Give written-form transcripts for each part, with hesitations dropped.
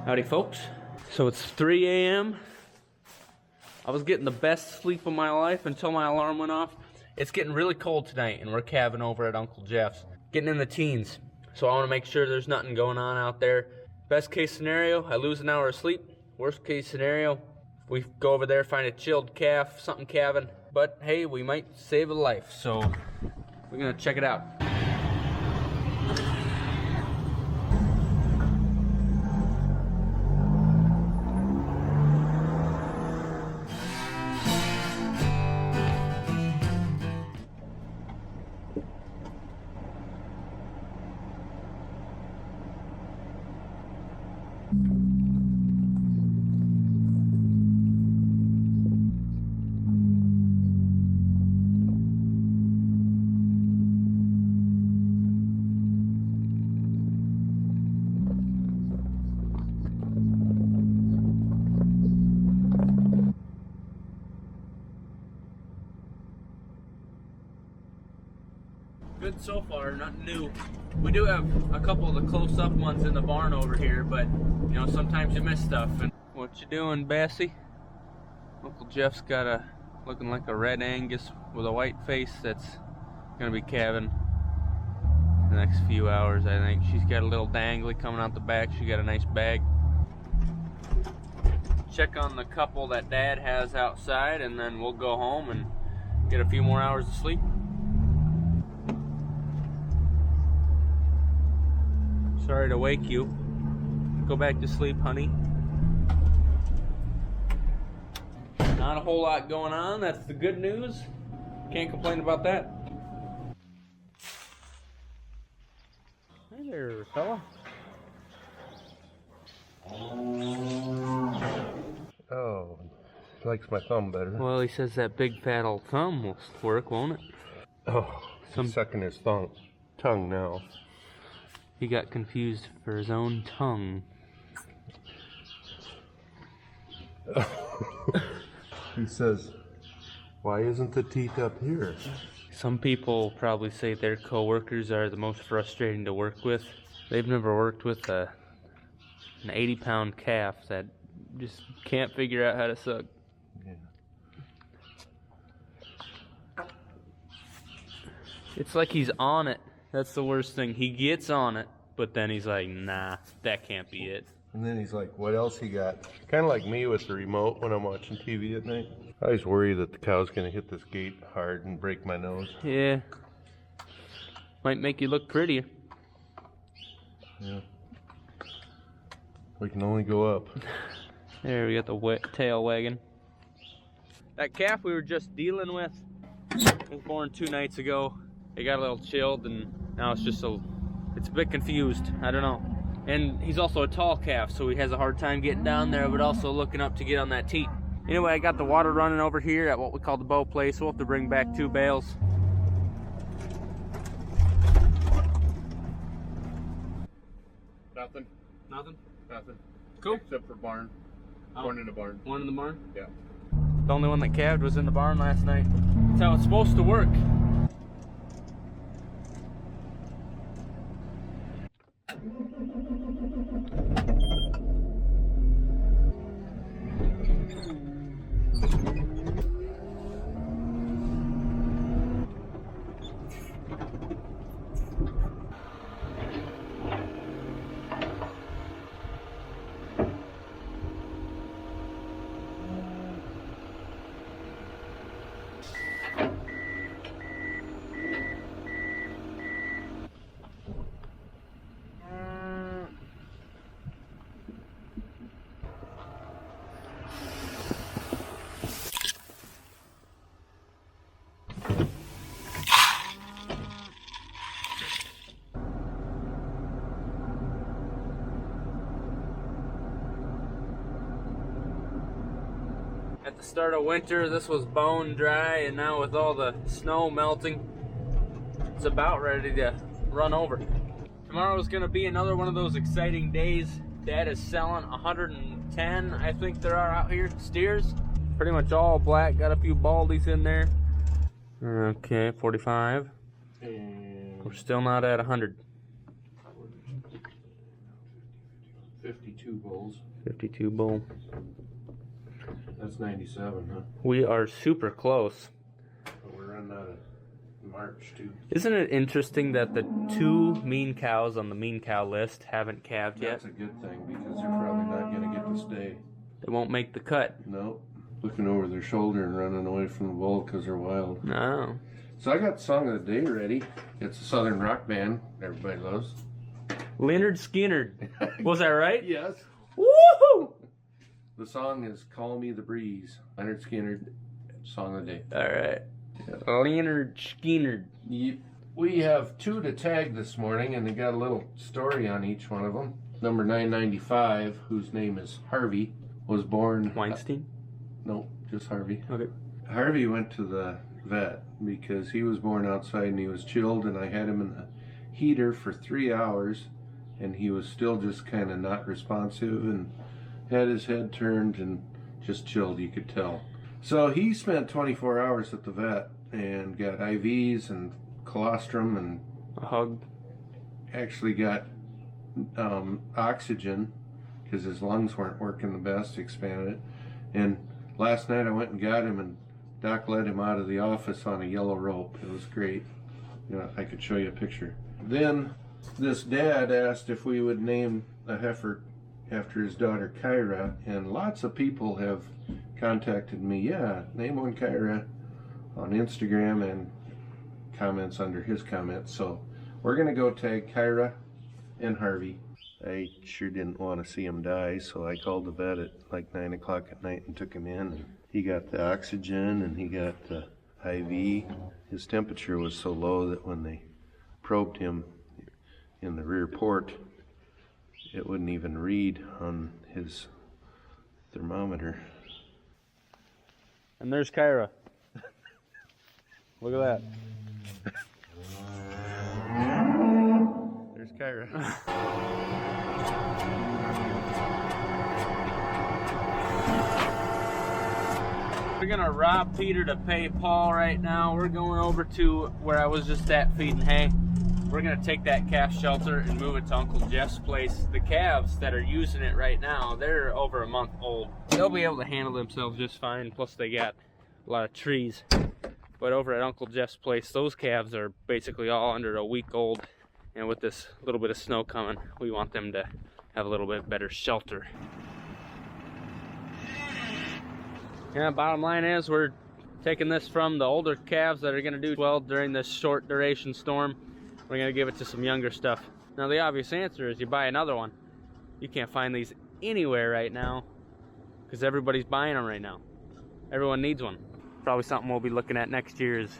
Howdy folks. So it's 3 a.m. I was getting the best sleep of my life until my alarm went off. It's getting really cold tonight and we're calving over at Uncle Jeff's. Getting in the teens. So I want to make sure there's nothing going on out there. Best case scenario, I lose an hour of sleep. Worst case scenario, we go over there, find a chilled calf, something calving. But hey, we might save a life. So we're gonna check it out. Good so far, nothing new. We do have a couple of the close-up ones in the barn over here, but you know, sometimes you miss stuff. And what you doing, Bessie? Uncle Jeff's got a looking like a red Angus with a white face that's gonna be calving the next few hours, I think. She's got a little dangly coming out the back. She got a nice bag. Check on the couple that Dad has outside, and then we'll go home and get a few more hours of sleep. Sorry to wake you. Go back to sleep, honey. Not a whole lot going on. That's the good news. Can't complain about that. Hey there, fella. Oh, he likes my thumb better. Well, he says that big fat old thumb will work, won't it? Oh, he's sucking his tongue now. He got confused for his own tongue. He says, why isn't the teeth up here? Some people probably say their co-workers are the most frustrating to work with. They've never worked with an 80-pound calf that just can't figure out how to suck. Yeah. It's like he's on it. That's the worst thing. He gets on it, but then he's like, nah, that can't be it. And then he's like, what else he got? Kind of like me with the remote when I'm watching TV at night. I always worry that the cow's going to hit this gate hard and break my nose. Yeah. Might make you look prettier. Yeah. We can only go up. There, we got the wet tail wagging. That calf we were just dealing with was born 2 nights ago. It got a little chilled and now it's a bit confused. I don't know. And he's also a tall calf, so he has a hard time getting down there, but also looking up to get on that teat. Anyway, I got the water running over here at what we call the bow place. We'll have to bring back 2 bales. Nothing. Nothing? Nothing. Cool. Except for barn. Oh. One in the barn. One in the barn? Yeah. The only one that calved was in the barn last night. That's how it's supposed to work. At the start of winter, this was bone dry, and now with all the snow melting, it's about ready to run over. Tomorrow is going to be another one of those exciting days. Dad is selling 110, I think there are out here, steers. Pretty much all black, got a few baldies in there. Okay, 45. And we're still not at 100. 52 bulls. 52 bull. That's 97, huh? We are super close. But we're running out of March, too. Isn't it interesting that the 2 mean cows on the mean cow list haven't calved yet? That's a good thing because they're probably not going to get to stay. They won't make the cut. No. Looking over their shoulder and running away from the bull because they're wild. No. So I got the song of the day ready. It's a southern rock band everybody loves. Leonard Skinner. Was that right? Yes. Woohoo! The song is Call Me the Breeze. Leonard Skinner, song of the day. All right. Leonard Skinner. We have 2 to tag this morning, and they got a little story on each one of them. Number 995, whose name is Harvey, was born... Weinstein? No, just Harvey. Okay. Harvey went to the vet because he was born outside and he was chilled, and I had him in the heater for 3 hours, and he was still just kind of not responsive and had his head turned and just chilled, you could tell. So he spent 24 hours at the vet and got IVs and colostrum and A hug. actually got oxygen because his lungs weren't working the best, expanded it. And last night I went and got him, and Doc led him out of the office on a yellow rope. It was great. You know, I could show you a picture. Then this dad asked if we would name a heifer after his daughter Kyra, and lots of people have contacted me. Yeah, name one Kyra on Instagram and comments under his comments. So we're gonna go tag Kyra and Harvey. I sure didn't want to see him die, so I called the vet at like 9 o'clock at night and took him in. And he got the oxygen and he got the IV. His temperature was so low that when they probed him in the rear port, it wouldn't even read on his thermometer. And there's Kyra. Look at that. There's Kyra. We're gonna rob Peter to pay Paul right now. We're going over to where I was just at feeding hay. We're gonna take that calf shelter and move it to Uncle Jeff's place. The calves that are using it right now, they're over a month old. They'll be able to handle themselves just fine, plus they got a lot of trees. But over at Uncle Jeff's place, those calves are basically all under a week old. And with this little bit of snow coming, we want them to have a little bit better shelter. Yeah, bottom line is we're taking this from the older calves that are gonna do well during this short duration storm. We're gonna give it to some younger stuff. Now the obvious answer is you buy another one. You can't find these anywhere right now because everybody's buying them right now. Everyone needs one. Probably something we'll be looking at next year is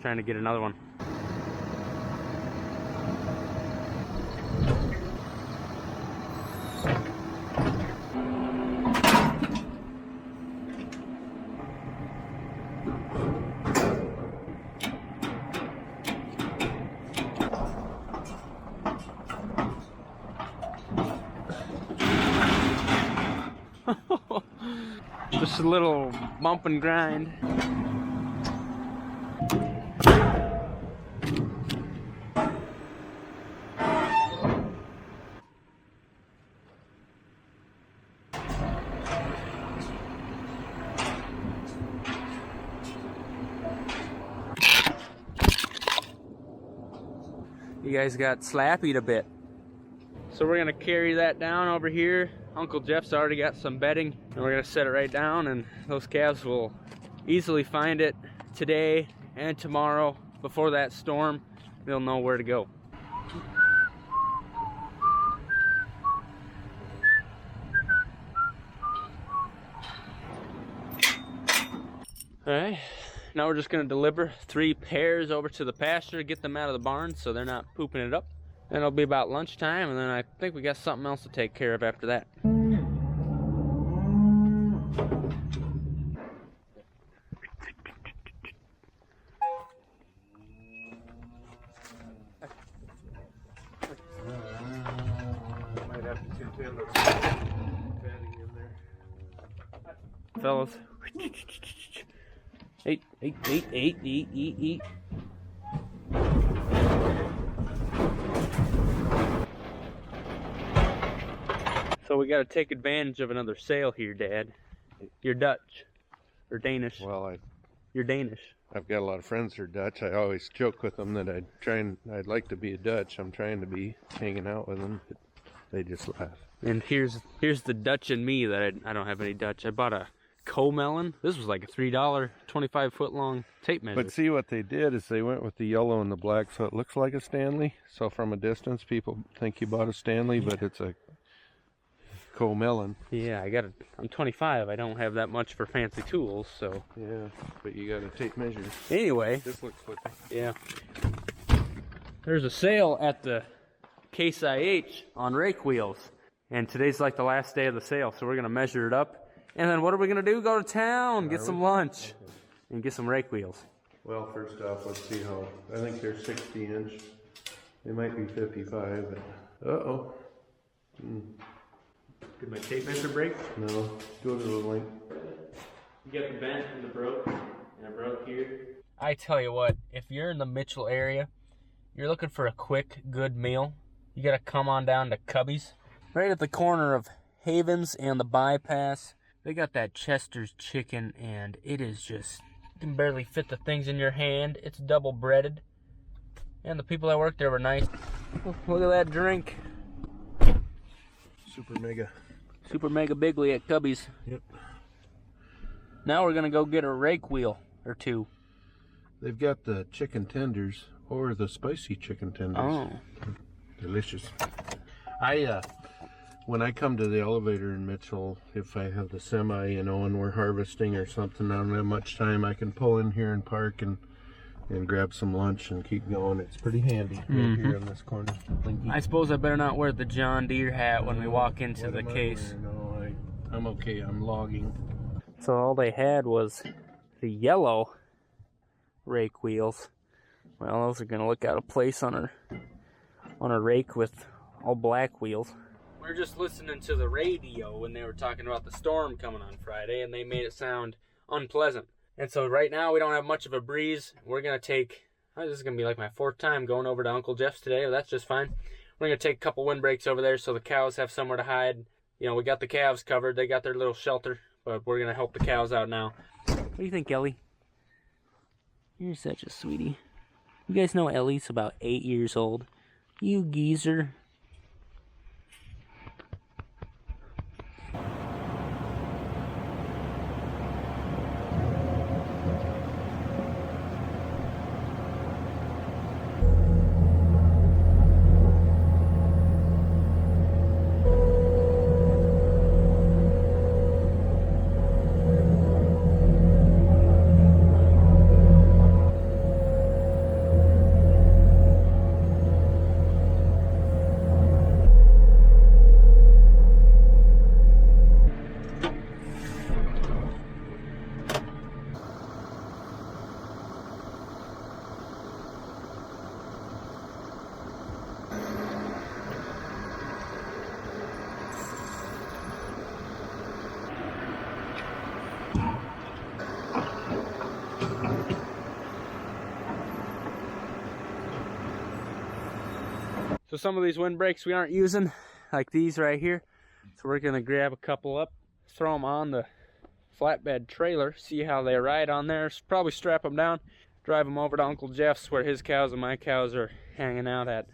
trying to get another one. Just a little bump and grind. You guys got slappied a bit. So we're gonna carry that down over here. Uncle Jeff's already got some bedding, and we're gonna set it right down, and those calves will easily find it today and tomorrow. Before that storm, they'll know where to go. All right, now we're just gonna deliver 3 pairs over to the pasture, get them out of the barn so they're not pooping it up. Then it'll be about lunchtime, and then I think we got something else to take care of after that. Might have to contend with fatting in there. Fellas. Eat. So we got to take advantage of another sale here, Dad. You're Dutch or Danish. Well, You're Danish. I've got a lot of friends who are Dutch. I always joke with them that I'd like to be a Dutch. I'm trying to be hanging out with them, but they just laugh. And here's the Dutch in me that I don't have any Dutch. I bought a co-melon. This was like a $3, 25-foot long tape measure. But see, what they did is they went with the yellow and the black, so it looks like a Stanley. So from a distance, people think you bought a Stanley, but it's a co-melon. Yeah, I'm 25. I don't have that much for fancy tools, so. Yeah, but you got a tape measure. Anyway. This looks flippy. Yeah. There's a sale at the Case IH on rake wheels. And today's like the last day of the sale, so we're going to measure it up. And then what are we going to do? Go to town, get some lunch, and get some rake wheels. Well, first off, let's see how. I think they're 60-inch. They might be 55, but. Uh-oh. Did my tape measure break? No. Go to the link. You got the bent and the broke, and it broke here. I tell you what, if you're in the Mitchell area, you're looking for a quick, good meal, you got to come on down to Cubby's. Right at the corner of Havens and the bypass, they got that Chester's chicken, and it is just, you can barely fit the things in your hand. It's double breaded. And the people that work there were nice. Look at that drink. Super mega bigly at Cubby's. Yep. Now we're gonna go get a rake wheel or two. They've got the chicken tenders or the spicy chicken tenders. Oh. Delicious. When I come to the elevator in Mitchell, if I have the semi, and we're harvesting or something, I don't have much time, I can pull in here and park and grab some lunch and keep going. It's pretty handy right here in this corner. I suppose I better not wear the John Deere hat when we walk into the case. No, I'm okay. I'm logging. So all they had was the yellow rake wheels. Well, those are gonna look out of place on a rake with all black wheels. We were just listening to the radio when they were talking about the storm coming on Friday, and they made it sound unpleasant. And so right now we don't have much of a breeze. We're gonna take, this is gonna be like my 4th time going over to Uncle Jeff's today, but that's just fine. We're gonna take a couple windbreaks over there so the cows have somewhere to hide. You know, we got the calves covered, they got their little shelter, but we're gonna help the cows out now. What do you think, Ellie? You're such a sweetie. You guys know Ellie's about 8 years old. You geezer. So some of these windbreaks we aren't using, like these right here. So we're gonna grab a couple up, throw them on the flatbed trailer, see how they ride on there. Probably strap them down, drive them over to Uncle Jeff's where his cows and my cows are hanging out at.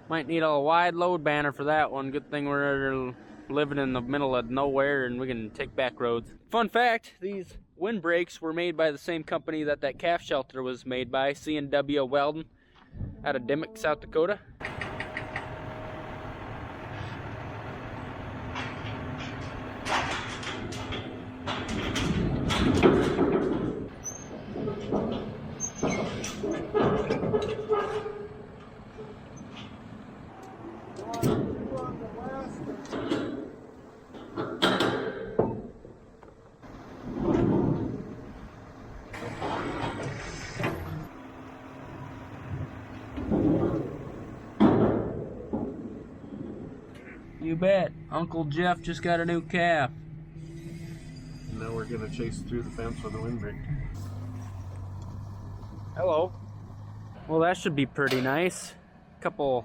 Might need a wide load banner for that one. Good thing we're living in the middle of nowhere and we can take back roads. Fun fact, these windbreaks were made by the same company that calf shelter was made by, C&W Weldon, out of Dimmock, South Dakota. You bet. Uncle Jeff just got a new calf. And now we're gonna chase through the fence with a windbreak. Hello. Well, that should be pretty nice. Couple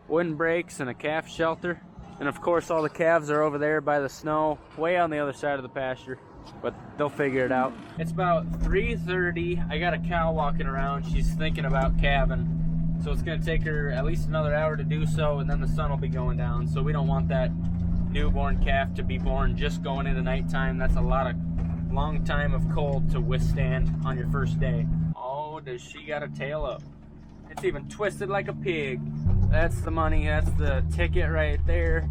windbreaks and a calf shelter. And of course all the calves are over there by the snow, way on the other side of the pasture. But they'll figure it out. It's about 3:30. I got a cow walking around. She's thinking about calving. So it's gonna take her at least another hour to do so, and then the sun will be going down. So we don't want that newborn calf to be born just going into nighttime. That's a long time of cold to withstand on your first day. Oh, does she got a tail up? It's even twisted like a pig. That's the money, that's the ticket right there.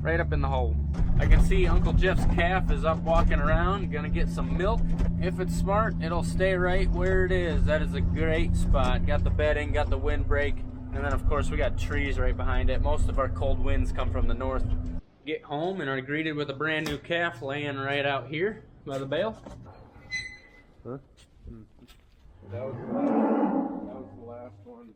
Right up in the hole. I can see Uncle Jeff's calf is up walking around, gonna get some milk. If it's smart, it'll stay right where it is. That is a great spot. Got the bedding, got the windbreak, and then of course we got trees right behind it. Most of our cold winds come from the north. Get home and are greeted with a brand new calf laying right out here by the bale. Huh? That was the last one.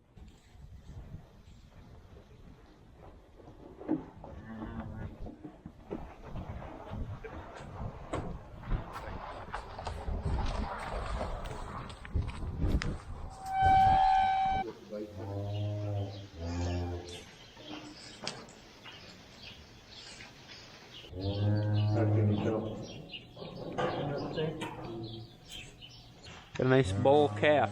Got a nice bull calf.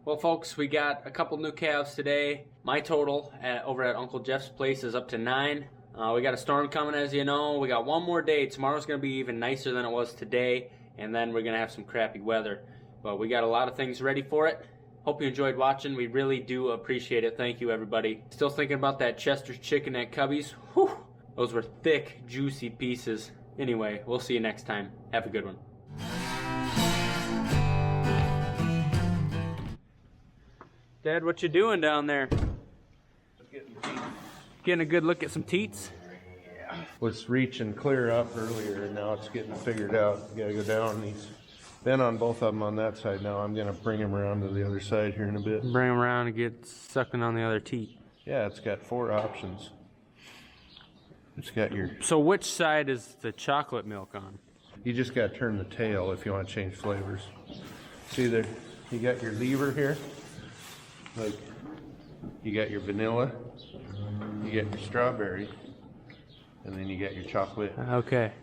Well folks, we got a couple new calves today. My total over at Uncle Jeff's place is up to 9. We got a storm coming, as you know. We got one more day. Tomorrow's gonna be even nicer than it was today, and then we're gonna have some crappy weather. But we got a lot of things ready for it. Hope you enjoyed watching. We really do appreciate it. Thank you, everybody. Still thinking about that Chester's chicken at Cubby's. Whew, those were thick, juicy pieces. Anyway, we'll see you next time. Have a good one. Dad, what you doing down there? Getting a good look at some teats? Yeah. Was reaching clear up earlier, and now it's getting figured out. You gotta go down. He's been on both of them on that side. Now I'm gonna bring him around to the other side here in a bit. Bring him around and get sucking on the other teat. Yeah, it's got 4 options. It's got your... So which side is the chocolate milk on? You just gotta turn the tail if you want to change flavors. See there, you got your lever here. Like, you got your vanilla, you get your strawberry, and then you get your chocolate. Okay.